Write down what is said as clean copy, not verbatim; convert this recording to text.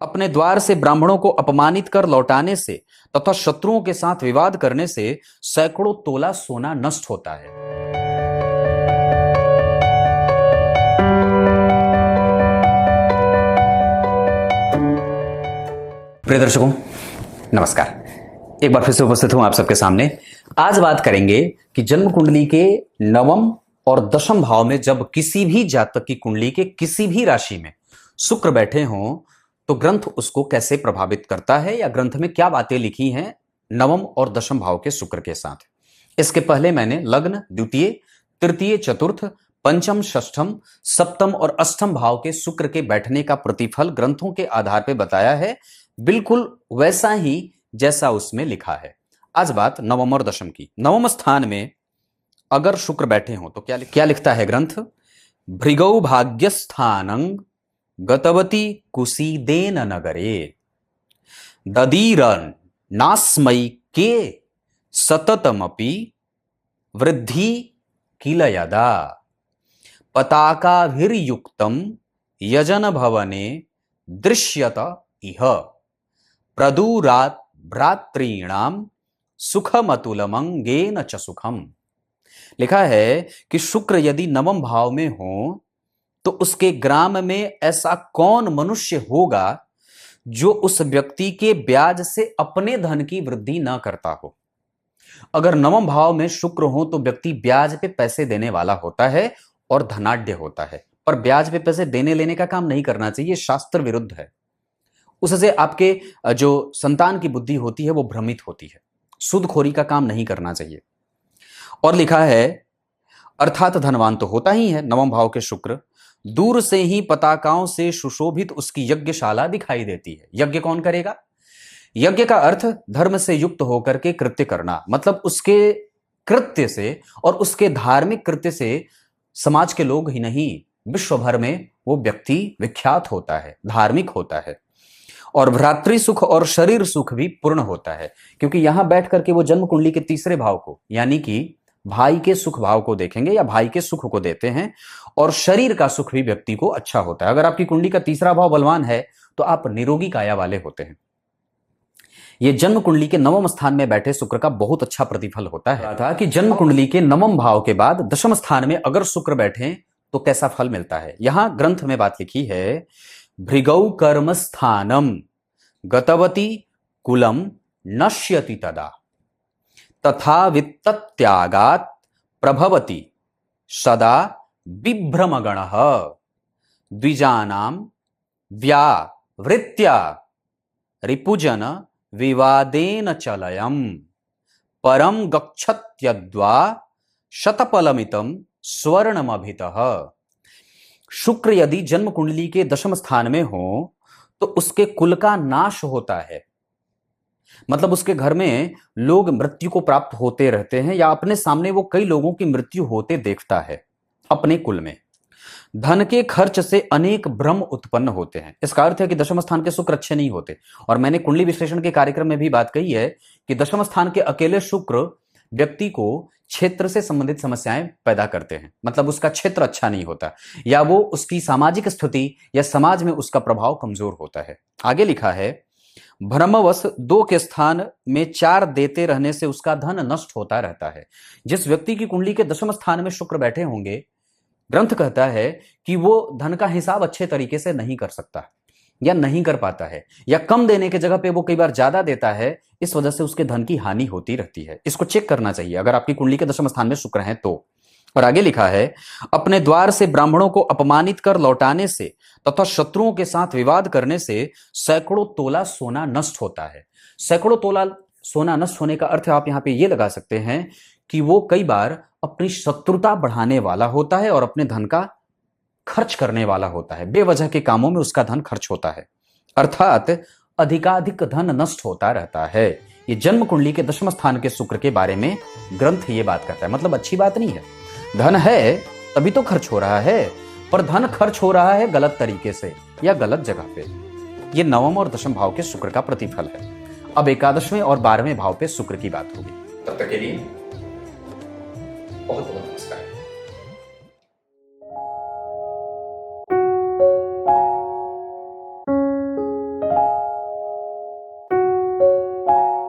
अपने द्वार से ब्राह्मणों को अपमानित कर लौटाने से तथा शत्रुओं के साथ विवाद करने से सैकड़ों तोला सोना नष्ट होता है। प्रिय दर्शकों, नमस्कार। एक बार फिर से उपस्थित हूं आप सबके सामने। आज बात करेंगे कि जन्म कुंडली के नवम और दशम भाव में जब किसी भी जातक की कुंडली के किसी भी राशि में शुक्र बैठे हों तो ग्रंथ उसको कैसे प्रभावित करता है, या ग्रंथ में क्या बातें लिखी हैं नवम और दशम भाव के शुक्र के साथ। इसके पहले मैंने लग्न, द्वितीय, तृतीय, चतुर्थ, पंचम, षष्ठम, सप्तम और अष्टम भाव के शुक्र के बैठने का प्रतिफल ग्रंथों के आधार पर बताया है, बिल्कुल वैसा ही जैसा उसमें लिखा है। आज बात नवम और दशम की। नवम स्थान में अगर शुक्र बैठे हो तो क्या लिखता है ग्रंथ? भृगौ भाग्यस्थानं गतवती कुसीदेन नगरे ददीरन नास्मै के सततमपि वृद्धि किल यदा पताकाभिर्युक्तं यजन भवने दृश्यत इह प्रदूरात् भ्रातॄणाम सुखमतुलमंगेन च सुखम। लिखा है कि शुक्र यदि नवम भाव में हो तो उसके ग्राम में ऐसा कौन मनुष्य होगा जो उस व्यक्ति के ब्याज से अपने धन की वृद्धि ना करता हो। अगर नवम भाव में शुक्र हो तो व्यक्ति ब्याज पे पैसे देने वाला होता है और धनाढ्य होता है, पर ब्याज पे पैसे देने लेने का काम नहीं करना चाहिए, शास्त्र विरुद्ध है। उससे आपके जो संतान की बुद्धि होती है वो भ्रमित होती है। सूदखोरी का काम नहीं करना चाहिए। और लिखा है अर्थात धनवान तो होता ही है नवम भाव के शुक्र, दूर से ही पताकाओं से सुशोभित उसकी यज्ञशाला दिखाई देती है। यज्ञ कौन करेगा? यज्ञ का अर्थ धर्म से युक्त होकर के कृत्य करना, मतलब उसके कृत्य से और उसके धार्मिक कृत्य से समाज के लोग ही नहीं, विश्व भर में वो व्यक्ति विख्यात होता है, धार्मिक होता है। और भ्रातृ सुख और शरीर सुख भी पूर्ण होता है, क्योंकि यहां बैठ करके वो जन्म कुंडली के तीसरे भाव को, यानी कि भाई के सुख भाव को देखेंगे या भाई के सुख को देते हैं, और शरीर का सुख भी व्यक्ति को अच्छा होता है। अगर आपकी कुंडली का तीसरा भाव बलवान है तो आप निरोगी काया वाले होते हैं। यह जन्म कुंडली के नवम स्थान में बैठे शुक्र का बहुत अच्छा प्रतिफल होता है। था कि जन्म कुंडली के नवम भाव के बाद दशम स्थान में अगर शुक्र बैठे तो कैसा फल मिलता है। यहां ग्रंथ में बात लिखी है, भृगौ कर्म स्थानम गतवती कुलम नश्यति तदा तथा वित्तत्यागात् प्रभवति सदा विभ्रमगणः द्विजानां व्यावृत्या रिपुजन विवादेन चलयम् परम गच्छत्यद्वा शतफलमितं स्वर्णमभितः। शुक्र यदि जन्म कुंडली के दशम स्थान में हो तो उसके कुल का नाश होता है, मतलब उसके घर में लोग मृत्यु को प्राप्त होते रहते हैं, या अपने सामने वो कई लोगों की मृत्यु होते देखता है। अपने कुल में धन के खर्च से अनेक भ्रम उत्पन्न होते हैं। इसका अर्थ है कि दशम स्थान के शुक्र अच्छे नहीं होते। और मैंने कुंडली विश्लेषण के कार्यक्रम में भी बात कही है कि दशम स्थान के अकेले शुक्र व्यक्ति को क्षेत्र से संबंधित समस्याएं पैदा करते हैं, मतलब उसका क्षेत्र अच्छा नहीं होता, या वो उसकी सामाजिक स्थिति या समाज में उसका प्रभाव कमजोर होता है। आगे लिखा है, भ्रमवश 2 के स्थान में 4 देते रहने से उसका धन नष्ट होता रहता है। जिस व्यक्ति की कुंडली के दशम स्थान में शुक्र बैठे होंगे, ग्रंथ कहता है कि वो धन का हिसाब अच्छे तरीके से नहीं कर सकता या नहीं कर पाता है, या कम देने के जगह पे वो कई बार ज्यादा देता है, इस वजह से उसके धन की हानि होती रहती है। इसको चेक करना चाहिए अगर आपकी कुंडली के दशम स्थान में शुक्र है तो। और आगे लिखा है, अपने द्वार से ब्राह्मणों को अपमानित कर लौटाने से तथा शत्रुओं के साथ विवाद करने से सैकड़ों तोला सोना नष्ट होता है। सैकड़ों तोला सोना नष्ट होने का अर्थ आप यहां पे ये लगा सकते हैं कि वो कई बार अपनी शत्रुता बढ़ाने वाला होता है और अपने धन का खर्च करने वाला होता है। बेवजह के कामों में उसका धन खर्च होता है, अर्थात अधिकाधिक धन नष्ट होता रहता है। ये जन्म कुंडली के दशम स्थान के शुक्र के बारे में ग्रंथ ये बात करता है। मतलब अच्छी बात नहीं है, धन है तभी तो खर्च हो रहा है, पर धन खर्च हो रहा है गलत तरीके से या गलत जगह पे। ये नवम और दशम भाव के शुक्र का प्रतिफल है। अब 11वें और 12वें भाव पे शुक्र की बात होगी। तब तक के लिए बहुत